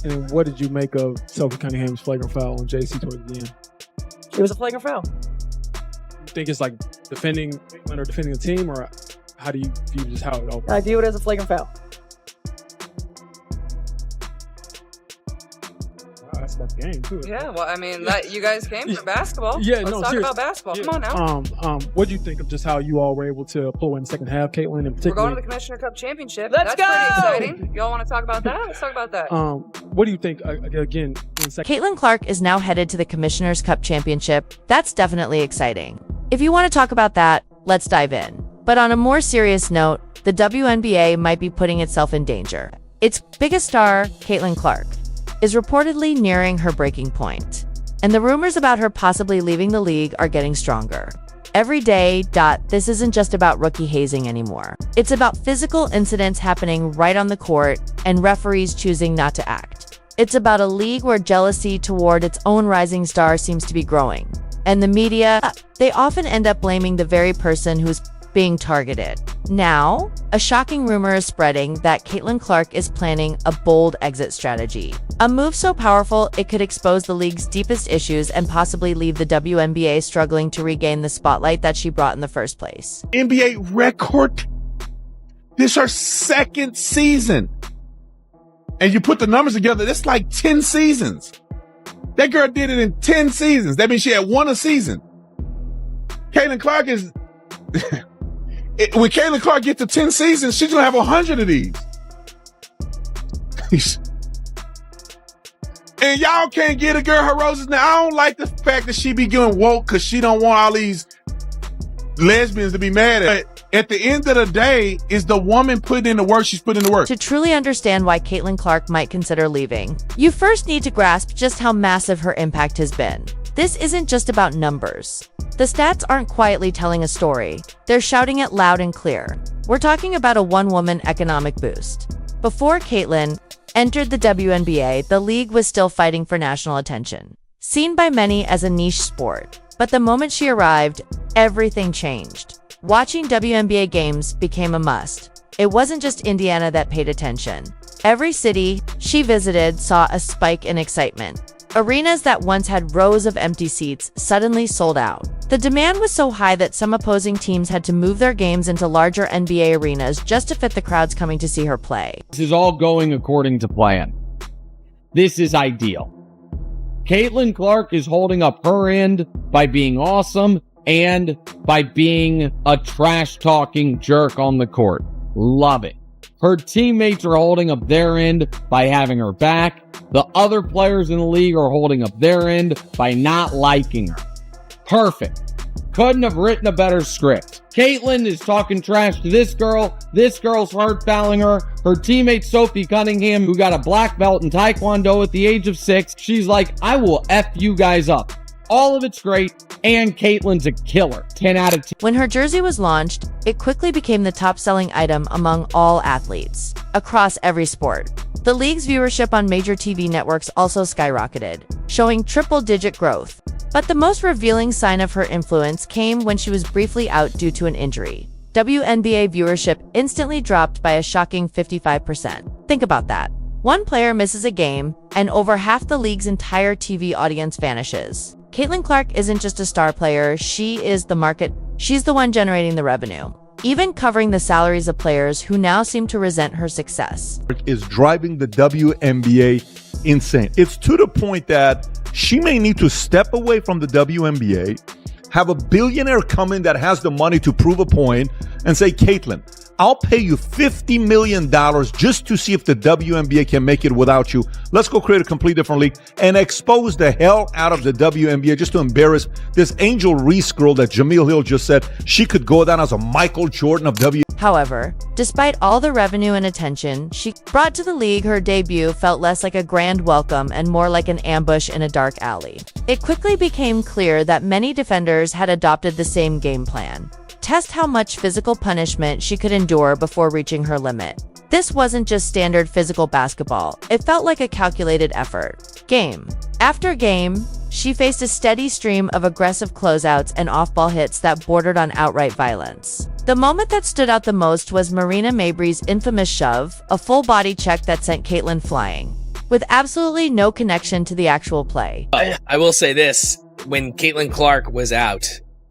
And what did you make of Sophie Cunningham's flagrant foul on JC towards the end? It was a flagrant foul. You think it's like defending the team, or how do you view just how it opens? I view it as a flagrant foul. That's the game too. Yeah, well, I mean, you guys came for basketball. Yeah, Let's talk about basketball. Yeah. Come on now. What do you think of just how you all were able to pull in the second half, Caitlin, in particular? We're going to the Commissioner Cup Championship. Let's That's go! pretty exciting. Y'all want to talk about that? Let's talk about that. What do you think, again, in second? Caitlin Clark is now headed to the Commissioner's Cup Championship. That's definitely exciting. If you want to talk about that, let's dive in. But on a more serious note, the WNBA might be putting itself in danger. Its biggest star, Caitlin Clark, is reportedly nearing her breaking point, and the rumors about her possibly leaving the league are getting stronger. Every day, this isn't just about rookie hazing anymore. It's about physical incidents happening right on the court and referees choosing not to act. It's about a league where jealousy toward its own rising star seems to be growing. And the media, they often end up blaming the very person who's being targeted. Now, a shocking rumor is spreading that Caitlin Clark is planning a bold exit strategy. A move so powerful it could expose the league's deepest issues and possibly leave the WNBA struggling to regain the spotlight that she brought in the first place. NBA record. This is her second season. And you put the numbers together, that's like 10 seasons. That girl did it in 10 seasons. That means she had won a season. Caitlin Clark is... when Caitlin Clark gets to 10 seasons, she's going to have 100 of these. And y'all can't get a girl her roses. Now, I don't like the fact that she be getting woke because she don't want all these lesbians to be mad at her. At the end of the day, is the woman putting in the work, she's putting in the work. To truly understand why Caitlin Clark might consider leaving, you first need to grasp just how massive her impact has been. This isn't just about numbers. The stats aren't quietly telling a story. They're shouting it loud and clear. We're talking about a one-woman economic boost. Before Caitlin entered the WNBA, the league was still fighting for national attention, seen by many as a niche sport. But the moment she arrived, everything changed. Watching WNBA games became a must. It wasn't just Indiana that paid attention. Every city she visited saw a spike in excitement. Arenas that once had rows of empty seats suddenly sold out. The demand was so high that some opposing teams had to move their games into larger NBA arenas just to fit the crowds coming to see her play. This is all going according to plan. This is ideal. Caitlin Clark is holding up her end by being awesome and by being a trash-talking jerk on the court. Love it. Her teammates are holding up their end by having her back. The other players in the league are holding up their end by not liking her. Perfect. Couldn't have written a better script. Caitlin is talking trash to this girl. This girl's hard fouling her. Her teammate Sophie Cunningham, who got a black belt in Taekwondo at the age of 6, she's like, I will F you guys up. All of it's great, and Caitlin's a killer. 10 out of 10. When her jersey was launched, it quickly became the top-selling item among all athletes, across every sport. The league's viewership on major TV networks also skyrocketed, showing triple-digit growth. But the most revealing sign of her influence came when she was briefly out due to an injury. WNBA viewership instantly dropped by a shocking 55%. Think about that. One player misses a game, and over half the league's entire TV audience vanishes. Caitlin Clark isn't just a star player, she is the market. She's the one generating the revenue, even covering the salaries of players who now seem to resent her success. Is driving the WNBA insane. It's to the point that she may need to step away from the WNBA, have a billionaire come in that has the money to prove a point, and say, Caitlin, I'll pay you $50 million just to see if the WNBA can make it without you. Let's go create a completely different league and expose the hell out of the WNBA just to embarrass this Angel Reese girl that Jameel Hill just said she could go down as a Michael Jordan of WNBA. However, despite all the revenue and attention she brought to the league, her debut felt less like a grand welcome and more like an ambush in a dark alley. It quickly became clear that many defenders had adopted the same game plan. Test how much physical punishment she could endure before reaching her limit. This wasn't just standard physical basketball. It felt like a calculated effort. Game after game, she faced a steady stream of aggressive closeouts and off-ball hits that bordered on outright violence. The moment that stood out the most was Marina Mabrey's infamous shove, a full-body check that sent Caitlin flying. with absolutely no connection to the actual play. I will say this. When Caitlin Clark was out,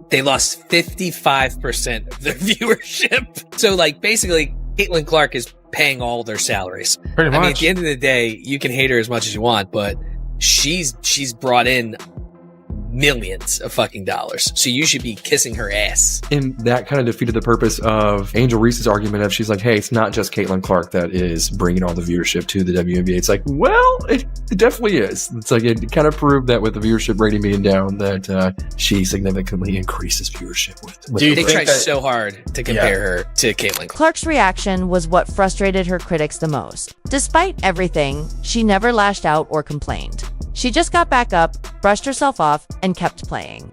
they lost 55% of their viewership. So, like, basically, Caitlin Clark is paying all their salaries. Pretty much. I mean, at the end of the day, you can hate her as much as you want, but she's brought in millions of fucking dollars. So you should be kissing her ass. And that kind of defeated the purpose of Angel Reese's argument of she's like, hey, it's not just Caitlin Clark that is bringing all the viewership to the WNBA. It's like, well, it definitely is. It's like it kind of proved that with the viewership rating being down that she significantly increases viewership with They tried so hard to compare her to Caitlin Clark. Clark's reaction was what frustrated her critics the most. Despite everything, she never lashed out or complained. She just got back up, brushed herself off, and kept playing.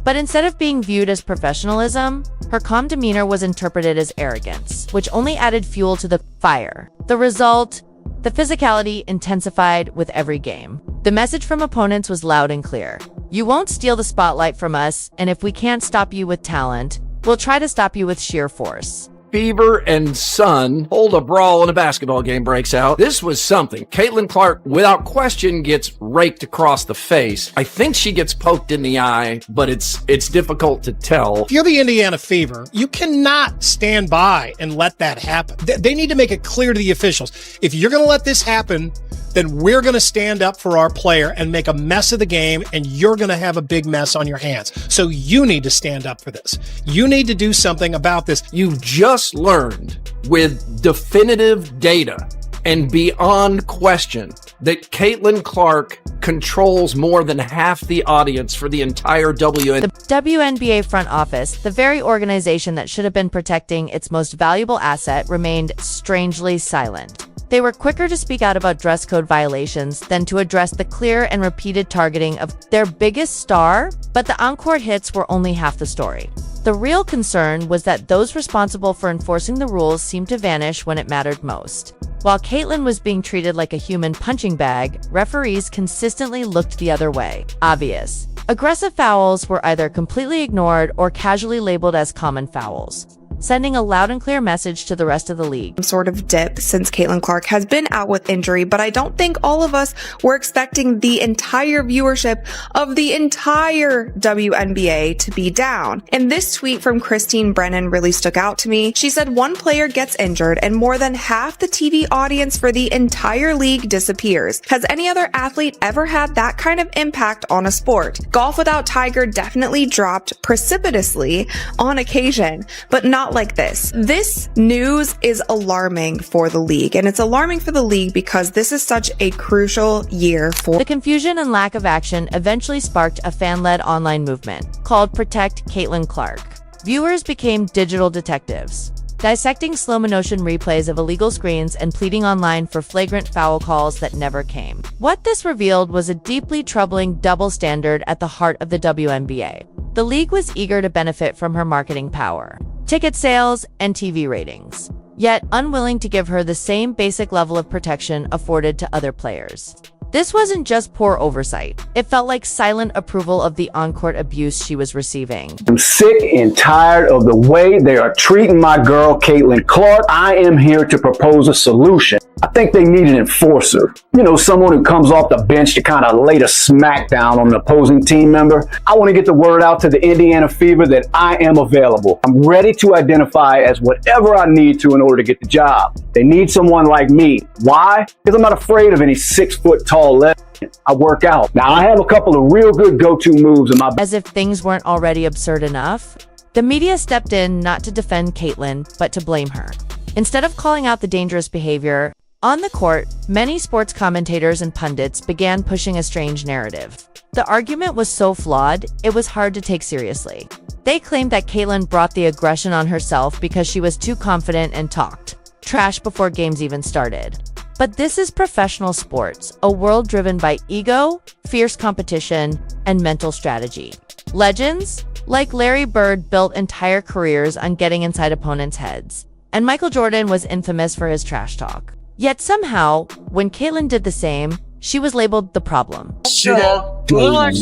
But instead of being viewed as professionalism, her calm demeanor was interpreted as arrogance, which only added fuel to the fire. The result, the physicality intensified with every game. The message from opponents was loud and clear. You won't steal the spotlight from us, and if we can't stop you with talent, we'll try to stop you with sheer force. Fever and Sun hold a brawl and a basketball game breaks out. This was something. Caitlin Clark, without question, gets raked across the face. I think she gets poked in the eye, but it's difficult to tell. If you're the Indiana Fever, you cannot stand by and let that happen. They need to make it clear to the officials. If you're going to let this happen, then we're going to stand up for our player and make a mess of the game, and you're going to have a big mess on your hands. So you need to stand up for this. You need to do something about this. You've just learned with definitive data and beyond question that Caitlin Clark controls more than half the audience for the entire The WNBA. WNBA front office, the very organization that should have been protecting its most valuable asset, remained strangely silent. They were quicker to speak out about dress code violations than to address the clear and repeated targeting of their biggest star, but the on-court hits were only half the story. The real concern was that those responsible for enforcing the rules seemed to vanish when it mattered most. While Caitlin was being treated like a human punching bag, referees consistently looked the other way. Obvious. Aggressive fouls were either completely ignored or casually labeled as common fouls, sending a loud and clear message to the rest of the league. Sort of dip since Caitlin Clark has been out with injury, but I don't think all of us were expecting the entire viewership of the entire WNBA to be down. And this tweet from Christine Brennan really stuck out to me. She said one player gets injured and more than half the TV audience for the entire league disappears. Has any other athlete ever had that kind of impact on a sport? Golf without Tiger definitely dropped precipitously on occasion, but not like this. This news is alarming for the league, and it's alarming for the league because this is such a crucial year for The confusion and lack of action eventually sparked a fan-led online movement called Protect Caitlin Clark. Viewers became digital detectives, dissecting slow-motion replays of illegal screens and pleading online for flagrant foul calls that never came. What this revealed was a deeply troubling double standard at the heart of the WNBA. The league was eager to benefit from her marketing power, ticket sales, and TV ratings, yet unwilling to give her the same basic level of protection afforded to other players. This wasn't just poor oversight. It felt like silent approval of the on-court abuse she was receiving. I'm sick and tired of the way they are treating my girl, Caitlin Clark. I am here to propose a solution. I think they need an enforcer. You know, someone who comes off the bench to kind of lay the smackdown on an opposing team member. I want to get the word out to the Indiana Fever that I am available. I'm ready to identify as whatever I need to in order to get the job. They need someone like me. Why? Because I'm not afraid of any 6-foot tall lesbian. I work out. Now, I have a couple of real good go-to moves in my... As if things weren't already absurd enough, the media stepped in not to defend Caitlin, but to blame her. Instead of calling out the dangerous behavior, on the court, many sports commentators and pundits began pushing a strange narrative. The argument was so flawed, it was hard to take seriously. They claimed that Caitlin brought the aggression on herself because she was too confident and talked trash before games even started. But this is professional sports, a world driven by ego, fierce competition, and mental strategy. Legends like Larry Bird built entire careers on getting inside opponents' heads, and Michael Jordan was infamous for his trash talk. Yet somehow, when Caitlin did the same, she was labeled the problem. Shit I don't like.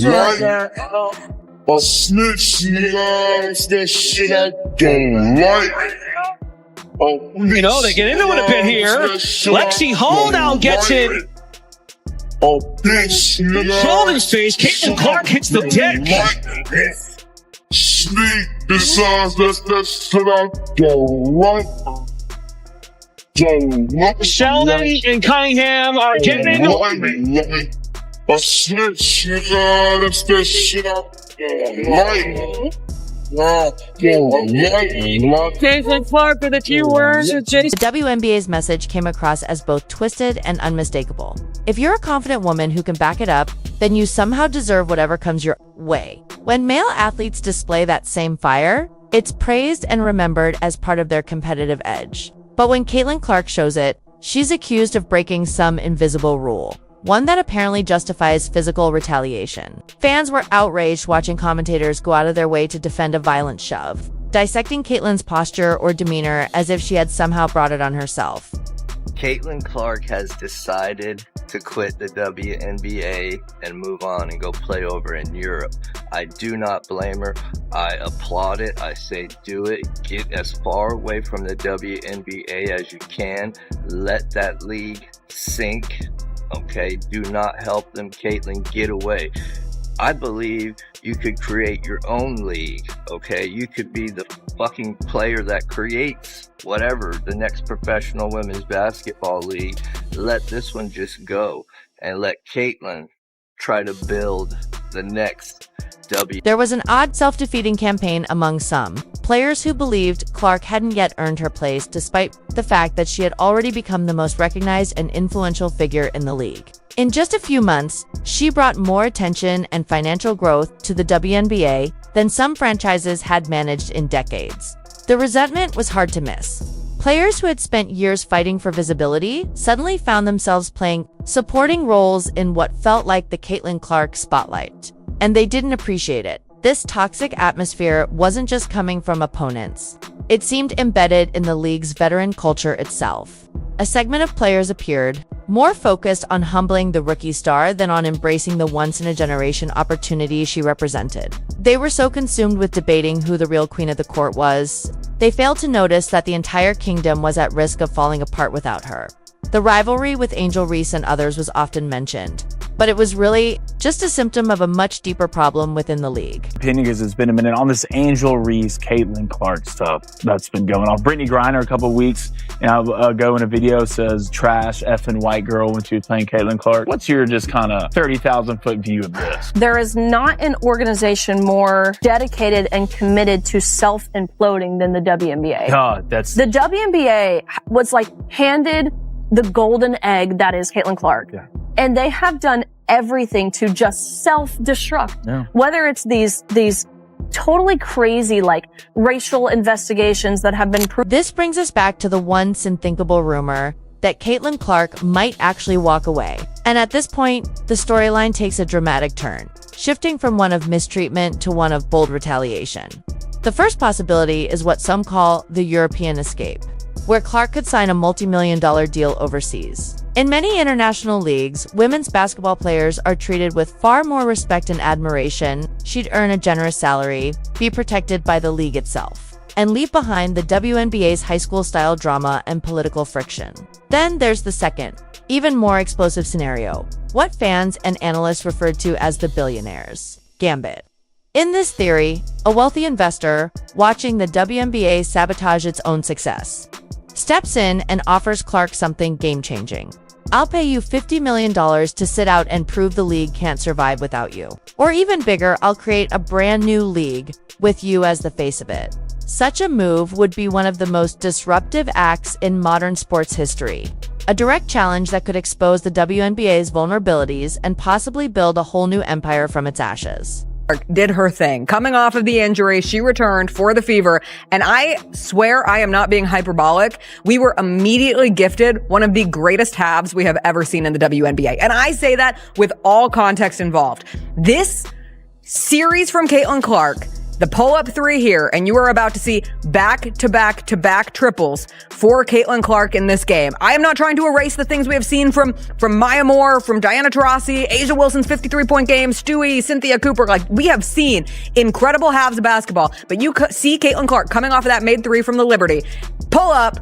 A snitch loves the shit I don't like. Oh, you know, they get into it a bit here. Lexi Holdown gets it a bitch, nigga. Golden stage, Caitlin Clark hits the deck. Sneak decides that's that shit I don't like. Sheldon and Cunningham are getting a snitch, nigga. That's that shit I don't like. Caitlin Clark with a few words with Jason. The WNBA's message came across as both twisted and unmistakable. If you're a confident woman who can back it up, then you somehow deserve whatever comes your way. When male athletes display that same fire, it's praised and remembered as part of their competitive edge. But when Caitlin Clark shows it, she's accused of breaking some invisible rule, one that apparently justifies physical retaliation. Fans were outraged watching commentators go out of their way to defend a violent shove, dissecting Caitlin's posture or demeanor as if she had somehow brought it on herself. Caitlin Clark has decided to quit the WNBA and move on and go play over in Europe. I do not blame her. I applaud it. I say do it. Get as far away from the WNBA as you can. Let that league sink. Okay, do not help them, Caitlin. Get away. I believe you could create your own league, okay? You could be the fucking player that creates whatever, the next professional women's basketball league. Let this one just go and let Caitlin try to build the next W. There was an odd self-defeating campaign among some players who believed Clark hadn't yet earned her place despite the fact that she had already become the most recognized and influential figure in the league. In just a few months, she brought more attention and financial growth to the WNBA than some franchises had managed in decades. The resentment was hard to miss. Players who had spent years fighting for visibility suddenly found themselves playing supporting roles in what felt like the Caitlin Clark spotlight, and they didn't appreciate it. This toxic atmosphere wasn't just coming from opponents. It seemed embedded in the league's veteran culture itself. A segment of players appeared, more focused on humbling the rookie star than on embracing the once-in-a-generation opportunity she represented. They were so consumed with debating who the real queen of the court was, they failed to notice that the entire kingdom was at risk of falling apart without her. The rivalry with Angel Reese and others was often mentioned, but it was really just a symptom of a much deeper problem within the league. Opinion is it's been a minute on this Angel Reese, Caitlin Clark stuff that's been going on. Brittany Griner a couple of weeks ago in a video says trash effing white girl when she was playing Caitlin Clark. What's your just kind of 30,000 foot view of this? There is not an organization more dedicated and committed to self-imploding than the WNBA. God, that's... The WNBA was like handed the golden egg that is Caitlin Clark. Yeah. And they have done everything to just self-destruct. Yeah. Whether it's these totally crazy, like, racial investigations that have been proved. This brings us back to the once unthinkable rumor that Caitlin Clark might actually walk away. And at this point, the storyline takes a dramatic turn, shifting from one of mistreatment to one of bold retaliation. The first possibility is what some call the European escape, where Clark could sign a multi-million-dollar deal overseas. In many international leagues, women's basketball players are treated with far more respect and admiration. She'd earn a generous salary, be protected by the league itself, and leave behind the WNBA's high school-style drama and political friction. Then there's the second, even more explosive scenario, what fans and analysts referred to as the billionaires' gambit. In this theory, a wealthy investor, watching the WNBA sabotage its own success, steps in and offers Clark something game-changing. I'll pay you $50 million to sit out and prove the league can't survive without you. Or even bigger, I'll create a brand new league with you as the face of it. Such a move would be one of the most disruptive acts in modern sports history. A direct challenge that could expose the WNBA's vulnerabilities and possibly build a whole new empire from its ashes. Did her thing. Coming off of the injury, she returned for the Fever, and I swear I am not being hyperbolic. We were immediately gifted one of the greatest halves we have ever seen in the WNBA. And I say that with all context involved. This series from Caitlin Clark, the pull-up three here, and you are about to see back-to-back-to-back triples for Caitlin Clark in this game. I am not trying to erase the things we have seen from Maya Moore, from Diana Taurasi, Asia Wilson's 53-point game, Stewie, Cynthia Cooper. Like, we have seen incredible halves of basketball, but you see Caitlin Clark coming off of that made three from the Liberty. Pull up.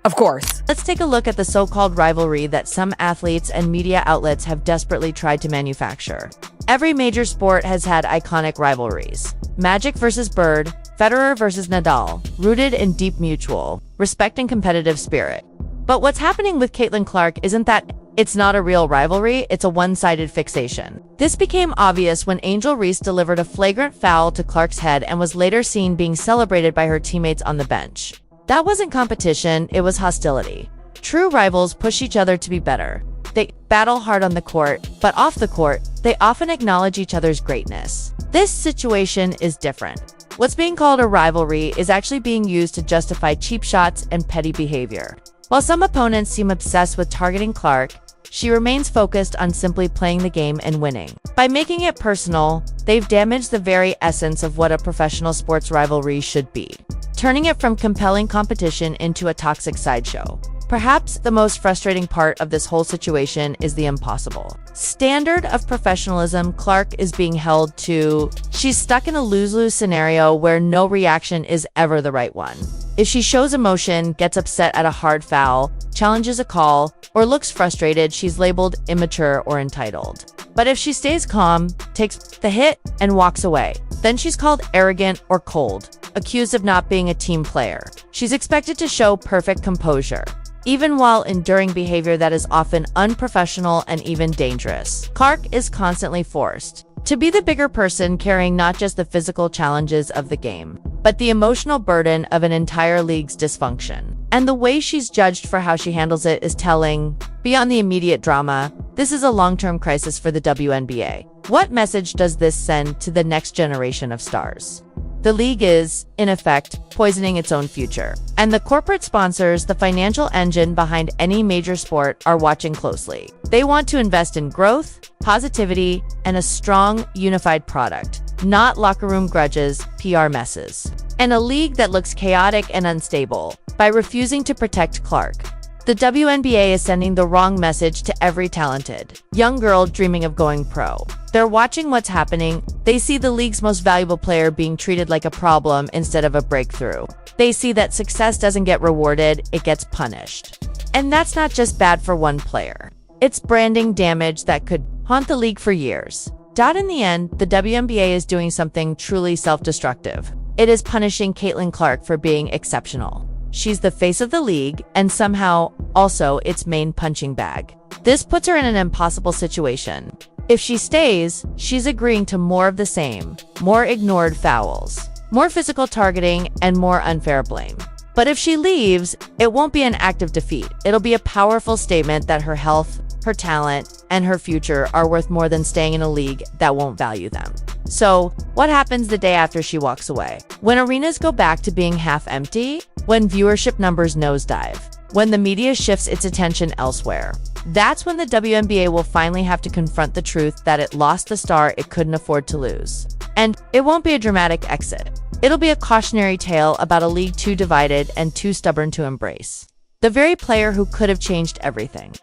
Of course. Let's take a look at the so-called rivalry that some athletes and media outlets have desperately tried to manufacture. Every major sport has had iconic rivalries. Magic versus Bird, Federer versus Nadal, rooted in deep mutual respect and competitive spirit. But what's happening with Caitlin Clark isn't that it's not a real rivalry, it's a one-sided fixation. This became obvious when Angel Reese delivered a flagrant foul to Clark's head and was later seen being celebrated by her teammates on the bench. That wasn't competition, it was hostility. True rivals push each other to be better. They battle hard on the court, but off the court, they often acknowledge each other's greatness. This situation is different. What's being called a rivalry is actually being used to justify cheap shots and petty behavior. While some opponents seem obsessed with targeting Clark, she remains focused on simply playing the game and winning. By making it personal, they've damaged the very essence of what a professional sports rivalry should be, turning it from compelling competition into a toxic sideshow. Perhaps the most frustrating part of this whole situation is the impossible standard of professionalism Clark is being held to. She's stuck in a lose-lose scenario where no reaction is ever the right one. If she shows emotion, gets upset at a hard foul, challenges a call, or looks frustrated, she's labeled immature or entitled. But if she stays calm, takes the hit, and walks away, then she's called arrogant or cold, accused of not being a team player. She's expected to show perfect composure, even while enduring behavior that is often unprofessional and even dangerous. Clark is constantly forced to be the bigger person, carrying not just the physical challenges of the game, but the emotional burden of an entire league's dysfunction. And the way she's judged for how she handles it is telling. Beyond the immediate drama, this is a long-term crisis for the WNBA. What message does this send to the next generation of stars? The league is, in effect, poisoning its own future. And the corporate sponsors, the financial engine behind any major sport, are watching closely. They want to invest in growth, positivity, and a strong, unified product, not locker room grudges, PR messes. And a league that looks chaotic and unstable. By refusing to protect Clark, the WNBA is sending the wrong message to every talented young girl dreaming of going pro. They're watching what's happening. They see the league's most valuable player being treated like a problem instead of a breakthrough. They see that success doesn't get rewarded, it gets punished. And that's not just bad for one player. It's branding damage that could haunt the league for years. In the end, the WNBA is doing something truly self-destructive. It is punishing Caitlin Clark for being exceptional. She's the face of the league, and somehow also its main punching bag. This puts her in an impossible situation. If she stays, she's agreeing to more of the same, more ignored fouls, more physical targeting, and more unfair blame. But if she leaves, it won't be an act of defeat. It'll be a powerful statement that her health, her talent, and her future are worth more than staying in a league that won't value them. So, what happens the day after she walks away? When arenas go back to being half empty? When viewership numbers nosedive? When the media shifts its attention elsewhere? That's when the WNBA will finally have to confront the truth that it lost the star it couldn't afford to lose. And it won't be a dramatic exit. It'll be a cautionary tale about a league too divided and too stubborn to embrace. The very player who could have changed everything.